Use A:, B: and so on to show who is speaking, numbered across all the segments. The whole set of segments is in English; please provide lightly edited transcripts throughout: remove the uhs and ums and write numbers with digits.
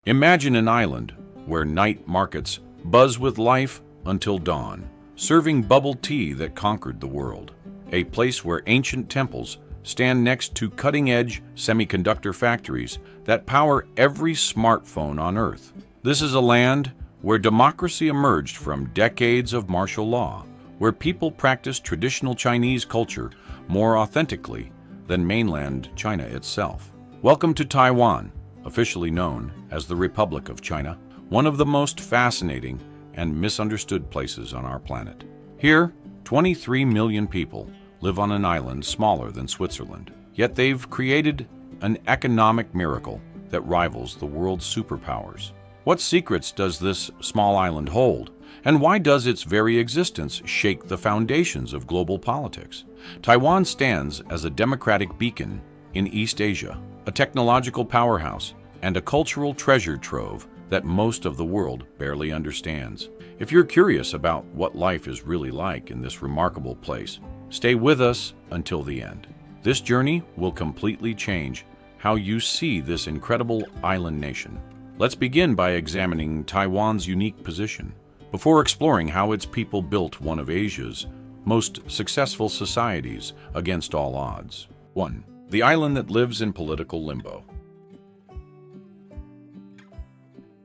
A: Imagine an island where night markets buzz with life until dawn, serving bubble tea that conquered the world. A place where ancient temples stand next to cutting-edge semiconductor factories that power every smartphone on Earth. This is a land where democracy emerged from decades of martial law, where people practice traditional Chinese culture more authentically than mainland China itself. Welcome to Taiwan, officially known as the Republic of China, one of the most fascinating and misunderstood places on our planet. Here, 23 million people live on an island smaller than Switzerland, yet they've created an economic miracle that rivals the world's superpowers. What secrets does this small island hold? And why does its very existence shake the foundations of global politics? Taiwan stands as a democratic beacon in East Asia, a technological powerhouse, and a cultural treasure trove that most of the world barely understands. If you're curious about what life is really like in this remarkable place, stay with us until the end. This journey will completely change how you see this incredible island nation. Let's begin by examining Taiwan's unique position, before exploring how its people built one of Asia's most successful societies against all odds. 1. The island that lives in political limbo.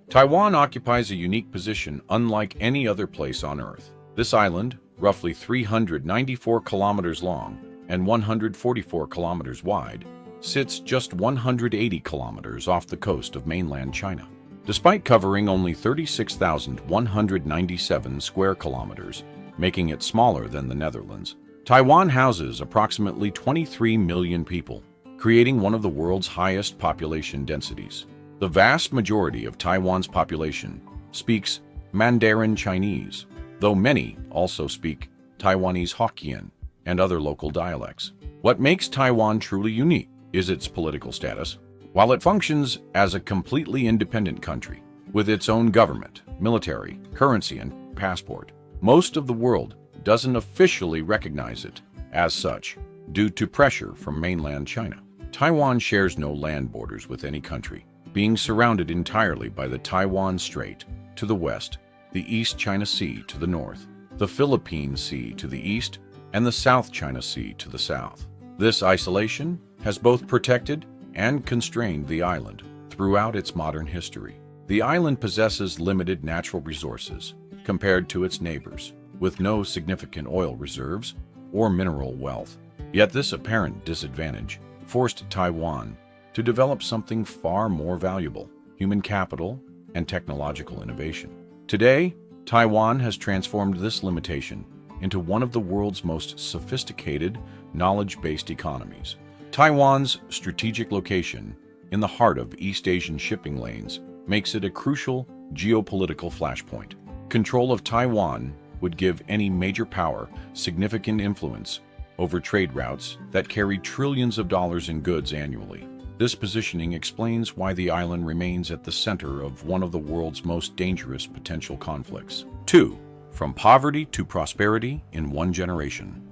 A: Taiwan occupies a unique position unlike any other place on Earth. This island, roughly 394 kilometers long and 144 kilometers wide, sits just 180 kilometers off the coast of mainland China. Despite covering only 36,197 square kilometers, making it smaller than the Netherlands, Taiwan houses approximately 23 million people, creating one of the world's highest population densities. The vast majority of Taiwan's population speaks Mandarin Chinese, though many also speak Taiwanese Hokkien and other local dialects. What makes Taiwan truly unique is its political status. While it functions as a completely independent country, with its own government, military, currency, and passport, most of the world doesn't officially recognize it as such due to pressure from mainland China. Taiwan shares no land borders with any country, being surrounded entirely by the Taiwan Strait to the west, the East China Sea to the north, the Philippine Sea to the east, and the South China Sea to the south. This isolation has both protected and constrained the island throughout its modern history. The island possesses limited natural resources compared to its neighbors, with no significant oil reserves or mineral wealth. Yet this apparent disadvantage forced Taiwan to develop something far more valuable: human capital and technological innovation. Today, Taiwan has transformed this limitation into one of the world's most sophisticated, knowledge-based economies. Taiwan's strategic location in the heart of East Asian shipping lanes makes it a crucial geopolitical flashpoint. Control of Taiwan would give any major power significant influence over trade routes that carry trillions of dollars in goods annually. This positioning explains why the island remains at the center of one of the world's most dangerous potential conflicts. 2. From poverty to prosperity in one generation.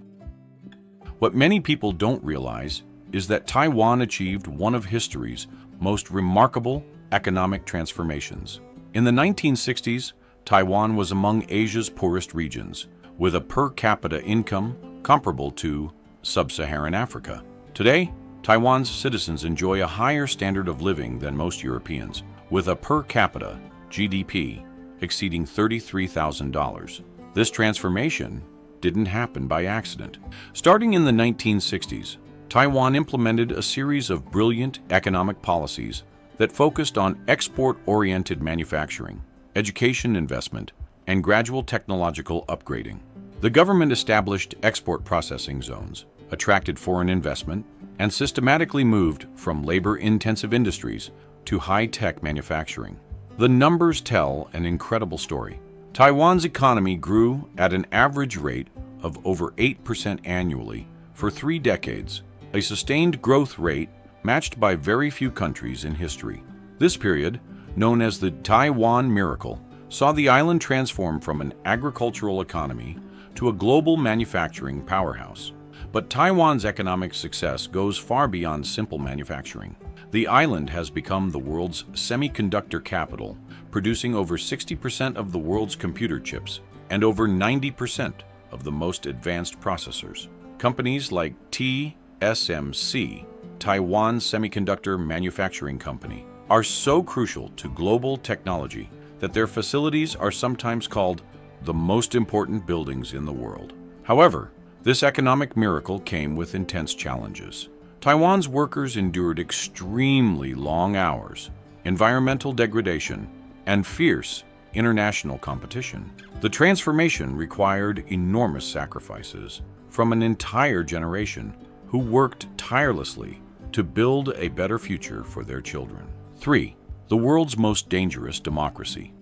A: What many people don't realize is that Taiwan achieved one of history's most remarkable economic transformations. In the 1960s, Taiwan was among Asia's poorest regions, with a per capita income comparable to sub-Saharan Africa. Today, Taiwan's citizens enjoy a higher standard of living than most Europeans, with a per capita GDP exceeding $33,000. This transformation didn't happen by accident. Starting in the 1960s, Taiwan implemented a series of brilliant economic policies that focused on export-oriented manufacturing, education investment, and gradual technological upgrading. The government established export processing zones, attracted foreign investment, and systematically moved from labor-intensive industries to high-tech manufacturing. The numbers tell an incredible story. Taiwan's economy grew at an average rate of over 8% annually for 3 decades, a sustained growth rate matched by very few countries in history. This period, known as the Taiwan Miracle, saw the island transform from an agricultural economy to a global manufacturing powerhouse. But Taiwan's economic success goes far beyond simple manufacturing. The island has become the world's semiconductor capital, producing over 60% of the world's computer chips and over 90% of the most advanced processors. Companies like TSMC, Taiwan Semiconductor Manufacturing Company, are so crucial to global technology that their facilities are sometimes called the most important buildings in the world. However, this economic miracle came with intense challenges. Taiwan's workers endured extremely long hours, environmental degradation, and fierce international competition. The transformation required enormous sacrifices from an entire generation who worked tirelessly to build a better future for their children. 3. The world's most dangerous democracy.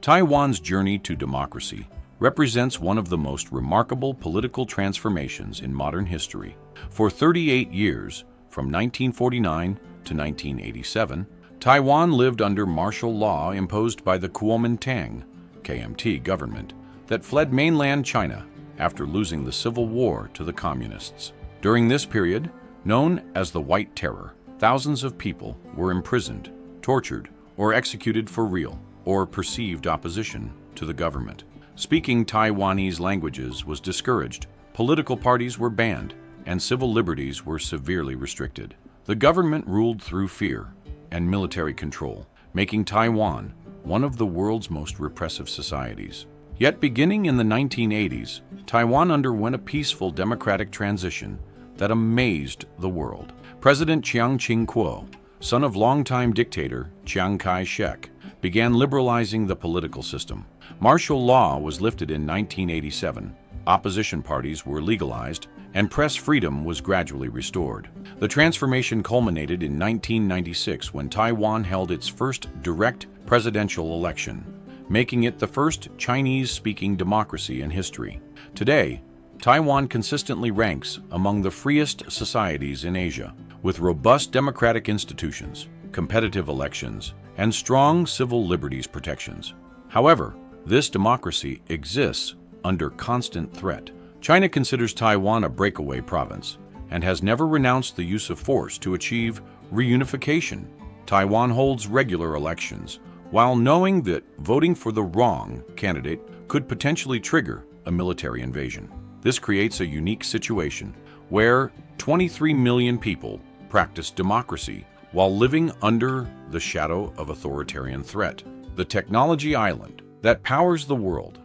A: Taiwan's journey to democracy represents one of the most remarkable political transformations in modern history. For 38 years, from 1949 to 1987, Taiwan lived under martial law imposed by the Kuomintang (KMT) government that fled mainland China after losing the civil war to the communists. During this period, known as the White Terror, thousands of people were imprisoned, tortured, or executed for real or perceived opposition to the government. Speaking Taiwanese languages was discouraged, political parties were banned, and civil liberties were severely restricted. The government ruled through fear and military control, making Taiwan one of the world's most repressive societies. Yet beginning in the 1980s, Taiwan underwent a peaceful democratic transition that amazed the world. President Chiang Ching-kuo, son of longtime dictator Chiang Kai-shek, began liberalizing the political system. Martial law was lifted in 1987, opposition parties were legalized, and press freedom was gradually restored. The transformation culminated in 1996 when Taiwan held its first direct presidential election, making it the first Chinese-speaking democracy in history. Today, Taiwan consistently ranks among the freest societies in Asia, with robust democratic institutions, competitive elections, and strong civil liberties protections. However, this democracy exists under constant threat. China considers Taiwan a breakaway province and has never renounced the use of force to achieve reunification. Taiwan holds regular elections, while knowing that voting for the wrong candidate could potentially trigger a military invasion. This creates a unique situation where 23 million people practice democracy while living under the shadow of authoritarian threat. The technology island that powers the world.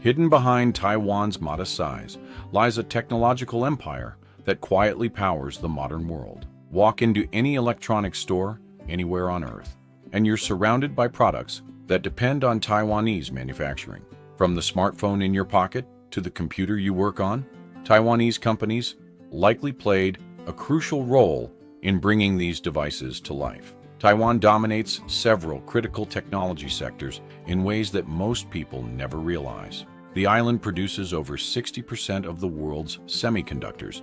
A: Hidden behind Taiwan's modest size lies a technological empire that quietly powers the modern world. Walk into any electronics store anywhere on Earth, and you're surrounded by products that depend on Taiwanese manufacturing. From the smartphone in your pocket to the computer you work on, Taiwanese companies likely played a crucial role in bringing these devices to life. Taiwan dominates several critical technology sectors in ways that most people never realize. The island produces over 60% of the world's semiconductors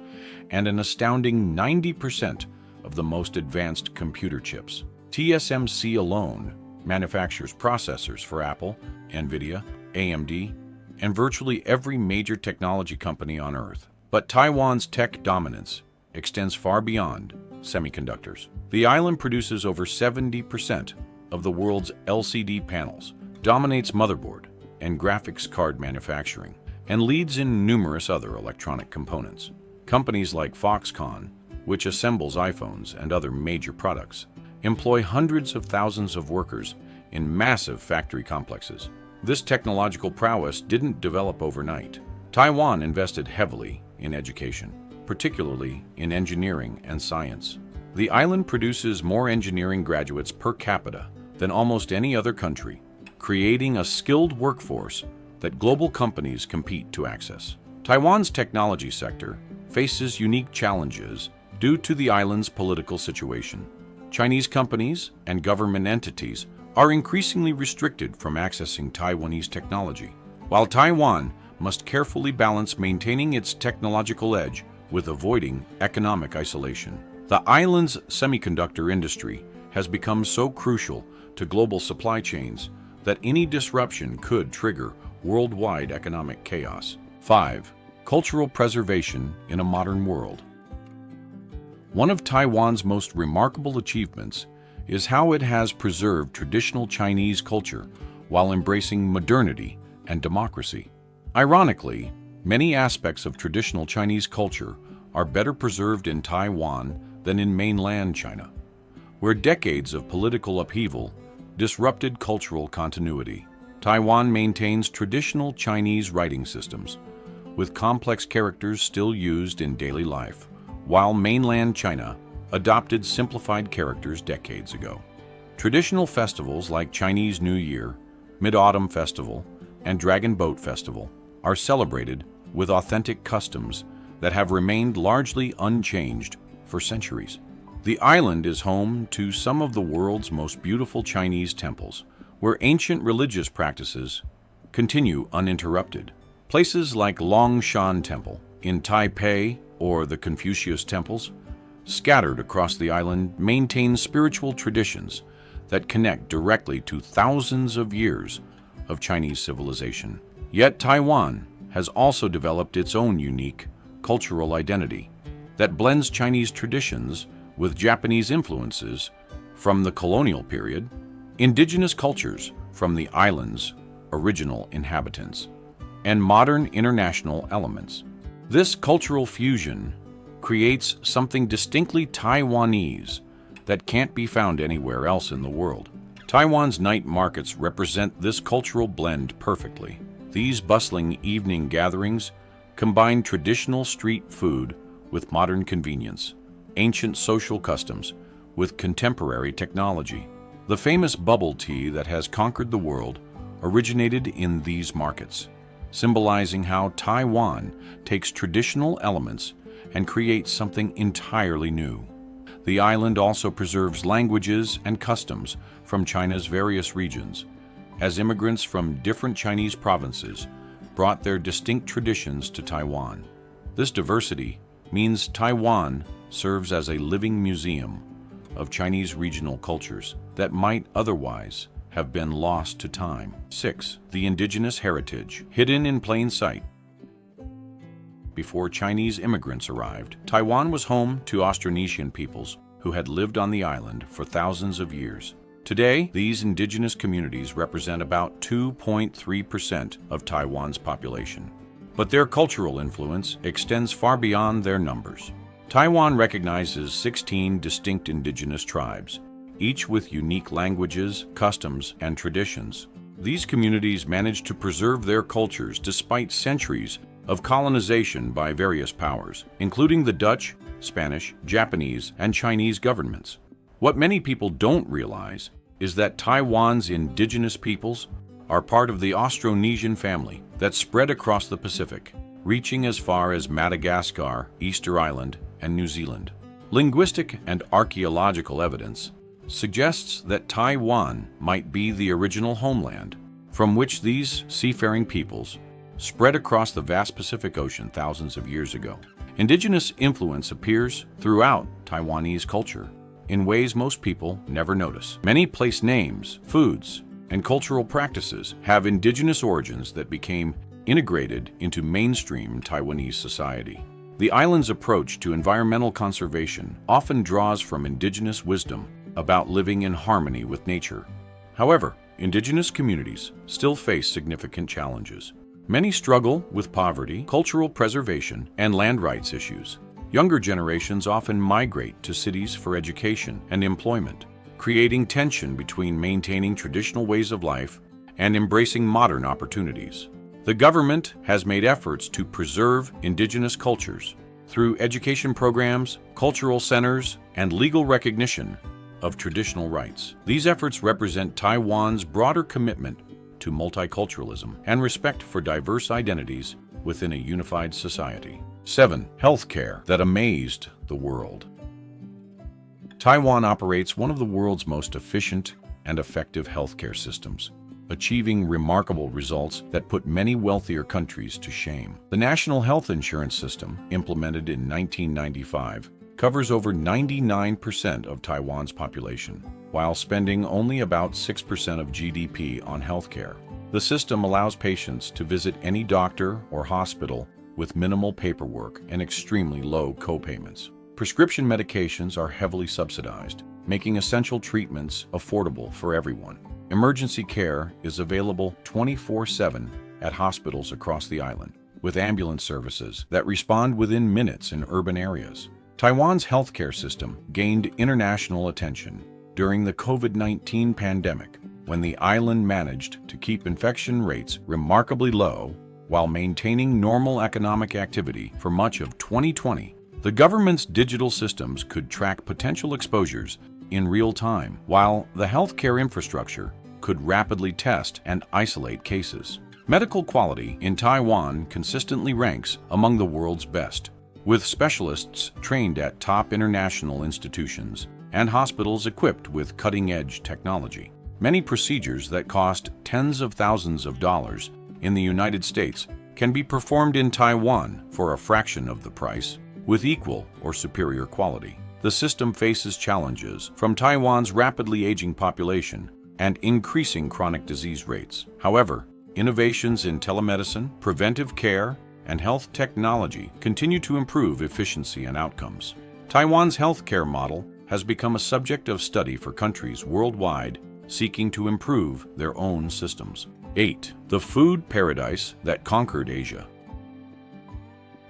A: and an astounding 90% of the most advanced computer chips. TSMC alone manufactures processors for Apple, Nvidia, AMD, and virtually every major technology company on Earth. But Taiwan's tech dominance extends far beyond semiconductors. The island produces over 70% of the world's LCD panels, dominates motherboard and graphics card manufacturing, and leads in numerous other electronic components. Companies like Foxconn, which assembles iPhones and other major products, employ hundreds of thousands of workers in massive factory complexes. This technological prowess didn't develop overnight. Taiwan invested heavily in education, particularly in engineering and science. The island produces more engineering graduates per capita than almost any other country, creating a skilled workforce that global companies compete to access. Taiwan's technology sector faces unique challenges due to the island's political situation. Chinese companies and government entities are increasingly restricted from accessing Taiwanese technology, while Taiwan must carefully balance maintaining its technological edge with avoiding economic isolation. The island's semiconductor industry has become so crucial to global supply chains that any disruption could trigger worldwide economic chaos. 5. Cultural preservation in a modern world. One of Taiwan's most remarkable achievements is how it has preserved traditional Chinese culture while embracing modernity and democracy. Ironically, many aspects of traditional Chinese culture are better preserved in Taiwan than in mainland China, where decades of political upheaval disrupted cultural continuity. Taiwan maintains traditional Chinese writing systems, with complex characters still used in daily life, while mainland China adopted simplified characters decades ago. Traditional festivals like Chinese New Year, Mid-Autumn Festival, and Dragon Boat Festival are celebrated with authentic customs that have remained largely unchanged for centuries. The island is home to some of the world's most beautiful Chinese temples, where ancient religious practices continue uninterrupted. Places like Longshan Temple in Taipei or the Confucius temples, scattered across the island, maintain spiritual traditions that connect directly to thousands of years of Chinese civilization. Yet Taiwan has also developed its own unique cultural identity that blends Chinese traditions with Japanese influences from the colonial period, indigenous cultures from the island's original inhabitants, and modern international elements. This cultural fusion creates something distinctly Taiwanese that can't be found anywhere else in the world. Taiwan's night markets represent this cultural blend perfectly. These bustling evening gatherings combine traditional street food with modern convenience, ancient social customs with contemporary technology. The famous bubble tea that has conquered the world originated in these markets, symbolizing how Taiwan takes traditional elements and creates something entirely new. The island also preserves languages and customs from China's various regions, as immigrants from different Chinese provinces brought their distinct traditions to Taiwan. This diversity means Taiwan serves as a living museum of Chinese regional cultures that might otherwise have been lost to time. 6. The indigenous heritage, hidden in plain sight. Before Chinese immigrants arrived, Taiwan was home to Austronesian peoples who had lived on the island for thousands of years. Today, these indigenous communities represent about 2.3% of Taiwan's population, but their cultural influence extends far beyond their numbers. Taiwan recognizes 16 distinct indigenous tribes, each with unique languages, customs, and traditions. These communities managed to preserve their cultures despite centuries of colonization by various powers, including the Dutch, Spanish, Japanese, and Chinese governments. What many people don't realize is that Taiwan's indigenous peoples are part of the Austronesian family that spread across the Pacific, reaching as far as Madagascar, Easter Island, and New Zealand. Linguistic and archaeological evidence suggests that Taiwan might be the original homeland from which these seafaring peoples spread across the vast Pacific Ocean thousands of years ago. Indigenous influence appears throughout Taiwanese culture in ways most people never notice. Many place names, foods, and cultural practices have indigenous origins that became integrated into mainstream Taiwanese society. The island's approach to environmental conservation often draws from indigenous wisdom about living in harmony with nature. However, indigenous communities still face significant challenges. Many struggle with poverty, cultural preservation, and land rights issues. Younger generations often migrate to cities for education and employment, creating tension between maintaining traditional ways of life and embracing modern opportunities. The government has made efforts to preserve indigenous cultures through education programs, cultural centers, and legal recognition of traditional rights. These efforts represent Taiwan's broader commitment to multiculturalism and respect for diverse identities within a unified society. 7. Healthcare that amazed the world. Taiwan operates one of the world's most efficient and effective healthcare systems, achieving remarkable results that put many wealthier countries to shame. The National Health Insurance System, implemented in 1995, covers over 99% of Taiwan's population, while spending only about 6% of GDP on healthcare. The system allows patients to visit any doctor or hospital with minimal paperwork and extremely low co-payments. Prescription medications are heavily subsidized, making essential treatments affordable for everyone. Emergency care is available 24/7 at hospitals across the island, with ambulance services that respond within minutes in urban areas. Taiwan's healthcare system gained international attention during the COVID-19 pandemic, when the island managed to keep infection rates remarkably low while maintaining normal economic activity for much of 2020. The government's digital systems could track potential exposures in real time, while the healthcare infrastructure could rapidly test and isolate cases. Medical quality in Taiwan consistently ranks among the world's best, with specialists trained at top international institutions and hospitals equipped with cutting-edge technology. Many procedures that cost tens of thousands of dollars in the United States can be performed in Taiwan for a fraction of the price, with equal or superior quality. The system faces challenges from Taiwan's rapidly aging population and increasing chronic disease rates. However, innovations in telemedicine, preventive care, and health technology continue to improve efficiency and outcomes. Taiwan's healthcare model has become a subject of study for countries worldwide seeking to improve their own systems. 8. The food paradise that conquered Asia.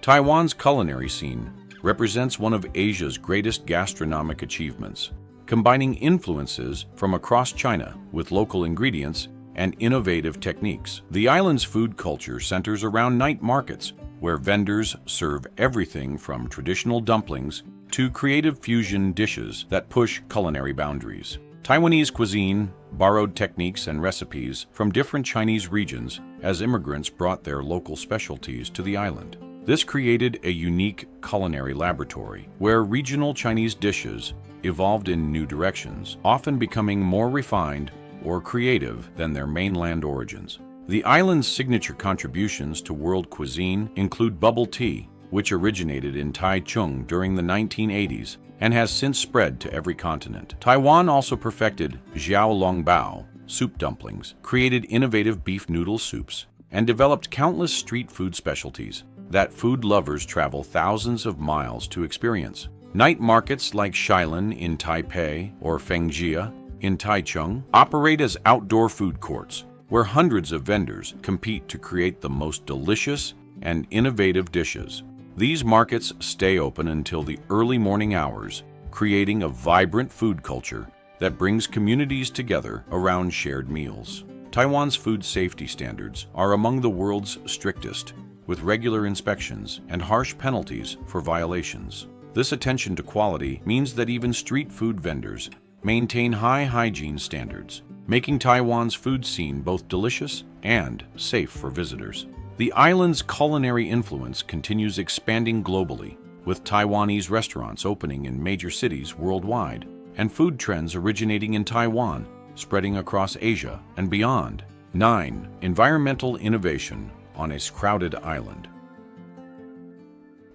A: Taiwan's culinary scene represents one of Asia's greatest gastronomic achievements, combining influences from across China with local ingredients and innovative techniques. The island's food culture centers around night markets, where vendors serve everything from traditional dumplings to creative fusion dishes that push culinary boundaries. Taiwanese cuisine borrowed techniques and recipes from different Chinese regions as immigrants brought their local specialties to the island. This created a unique culinary laboratory where regional Chinese dishes evolved in new directions, often becoming more refined or creative than their mainland origins. The island's signature contributions to world cuisine include bubble tea, which originated in Taichung during the 1980s and has since spread to every continent. Taiwan also perfected xiaolongbao, soup dumplings, created innovative beef noodle soups, and developed countless street food specialties that food lovers travel thousands of miles to experience. Night markets like Shilin in Taipei or Fengjia in Taichung operate as outdoor food courts, where hundreds of vendors compete to create the most delicious and innovative dishes. These markets stay open until the early morning hours, creating a vibrant food culture that brings communities together around shared meals. Taiwan's food safety standards are among the world's strictest, with regular inspections and harsh penalties for violations. This attention to quality means that even street food vendors maintain high hygiene standards, making Taiwan's food scene both delicious and safe for visitors. The island's culinary influence continues expanding globally, with Taiwanese restaurants opening in major cities worldwide, and food trends originating in Taiwan, spreading across Asia and beyond. 9. Environmental innovation on a crowded island.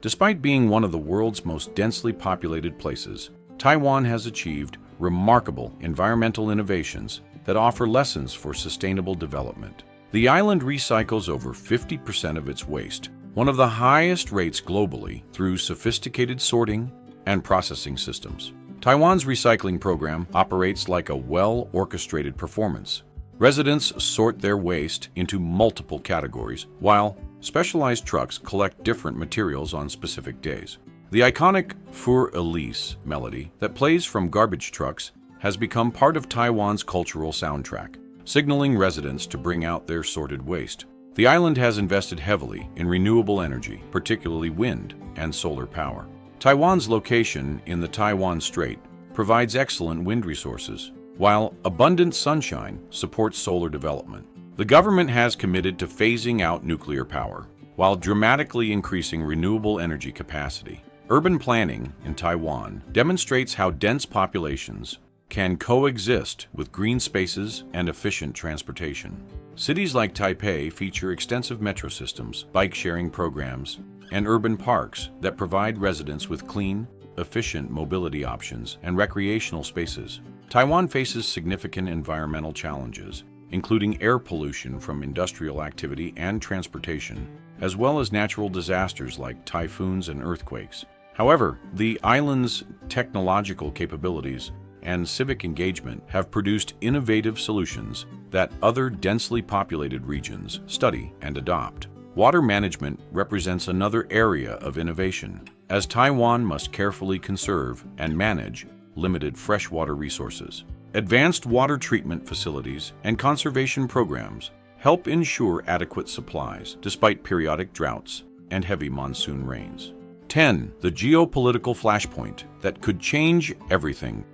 A: Despite being one of the world's most densely populated places, Taiwan has achieved remarkable environmental innovations that offer lessons for sustainable development. The island recycles over 50% of its waste, one of the highest rates globally, through sophisticated sorting and processing systems. Taiwan's recycling program operates like a well-orchestrated performance. Residents sort their waste into multiple categories, while specialized trucks collect different materials on specific days. The iconic Fur Elise melody that plays from garbage trucks has become part of Taiwan's cultural soundtrack, signaling residents to bring out their sorted waste. The island has invested heavily in renewable energy, particularly wind and solar power. Taiwan's location in the Taiwan Strait provides excellent wind resources, while abundant sunshine supports solar development. The government has committed to phasing out nuclear power, while dramatically increasing renewable energy capacity. Urban planning in Taiwan demonstrates how dense populations can coexist with green spaces and efficient transportation. Cities like Taipei feature extensive metro systems, bike-sharing programs, and urban parks that provide residents with clean, efficient mobility options and recreational spaces. Taiwan faces significant environmental challenges, including air pollution from industrial activity and transportation, as well as natural disasters like typhoons and earthquakes. However, the island's technological capabilities and civic engagement have produced innovative solutions that other densely populated regions study and adopt. Water management represents another area of innovation, as Taiwan must carefully conserve and manage limited freshwater resources. Advanced water treatment facilities and conservation programs help ensure adequate supplies despite periodic droughts and heavy monsoon rains. 10. The geopolitical flashpoint that could change everything.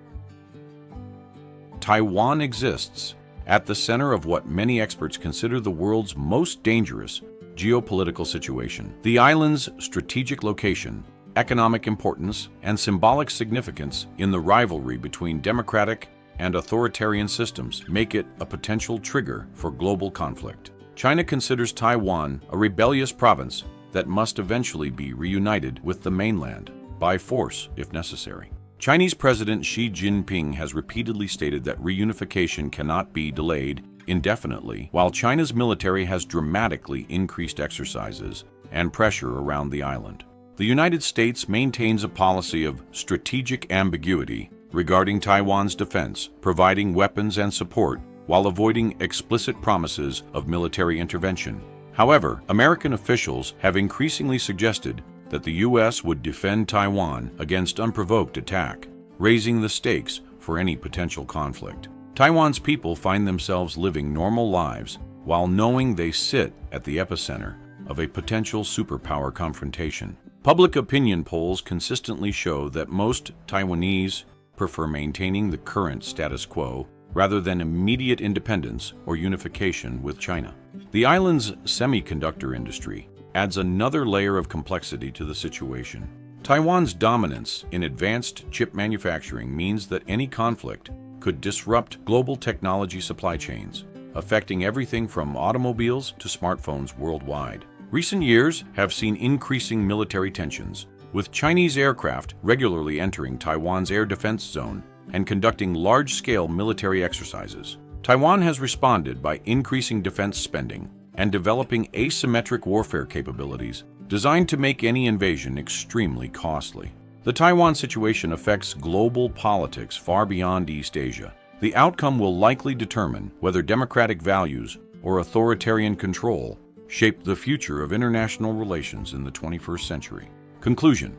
A: Taiwan exists at the center of what many experts consider the world's most dangerous geopolitical situation. The island's strategic location, economic importance, and symbolic significance in the rivalry between democratic and authoritarian systems make it a potential trigger for global conflict. China considers Taiwan a rebellious province that must eventually be reunited with the mainland, by force if necessary. Chinese President Xi Jinping has repeatedly stated that reunification cannot be delayed indefinitely, while China's military has dramatically increased exercises and pressure around the island. The United States maintains a policy of strategic ambiguity regarding Taiwan's defense, providing weapons and support while avoiding explicit promises of military intervention. However, American officials have increasingly suggested that the U.S. would defend Taiwan against unprovoked attack, raising the stakes for any potential conflict. Taiwan's people find themselves living normal lives while knowing they sit at the epicenter of a potential superpower confrontation. Public opinion polls consistently show that most Taiwanese prefer maintaining the current status quo rather than immediate independence or unification with China. The island's semiconductor industry adds another layer of complexity to the situation. Taiwan's dominance in advanced chip manufacturing means that any conflict could disrupt global technology supply chains, affecting everything from automobiles to smartphones worldwide. Recent years have seen increasing military tensions, with Chinese aircraft regularly entering Taiwan's air defense zone and conducting large-scale military exercises. Taiwan has responded by increasing defense spending and developing asymmetric warfare capabilities designed to make any invasion extremely costly. The Taiwan situation affects global politics far beyond East Asia. The outcome will likely determine whether democratic values or authoritarian control shape the future of international relations in the 21st century. Conclusion: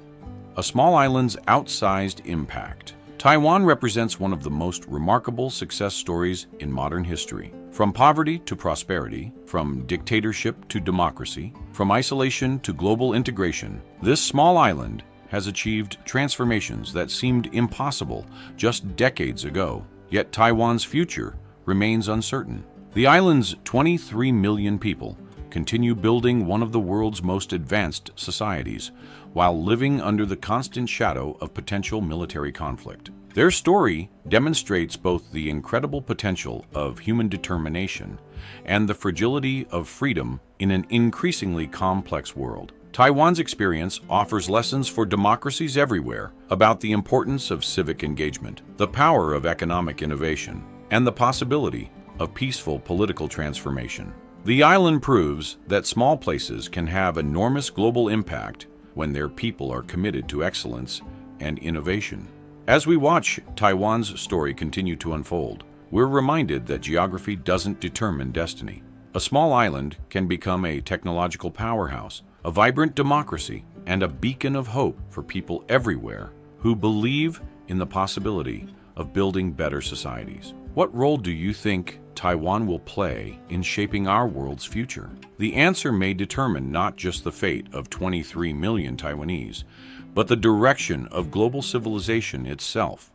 A: a small island's outsized impact. Taiwan represents one of the most remarkable success stories in modern history. From poverty to prosperity, from dictatorship to democracy, from isolation to global integration, this small island has achieved transformations that seemed impossible just decades ago. Yet Taiwan's future remains uncertain. The island's 23 million people continue building one of the world's most advanced societies, while living under the constant shadow of potential military conflict. Their story demonstrates both the incredible potential of human determination and the fragility of freedom in an increasingly complex world. Taiwan's experience offers lessons for democracies everywhere about the importance of civic engagement, the power of economic innovation, and the possibility of peaceful political transformation. The island proves that small places can have enormous global impact when their people are committed to excellence and innovation. As we watch Taiwan's story continue to unfold, we're reminded that geography doesn't determine destiny. A small island can become a technological powerhouse, a vibrant democracy, and a beacon of hope for people everywhere who believe in the possibility of building better societies. What role do you think Taiwan will play in shaping our world's future? The answer may determine not just the fate of 23 million Taiwanese, but the direction of global civilization itself.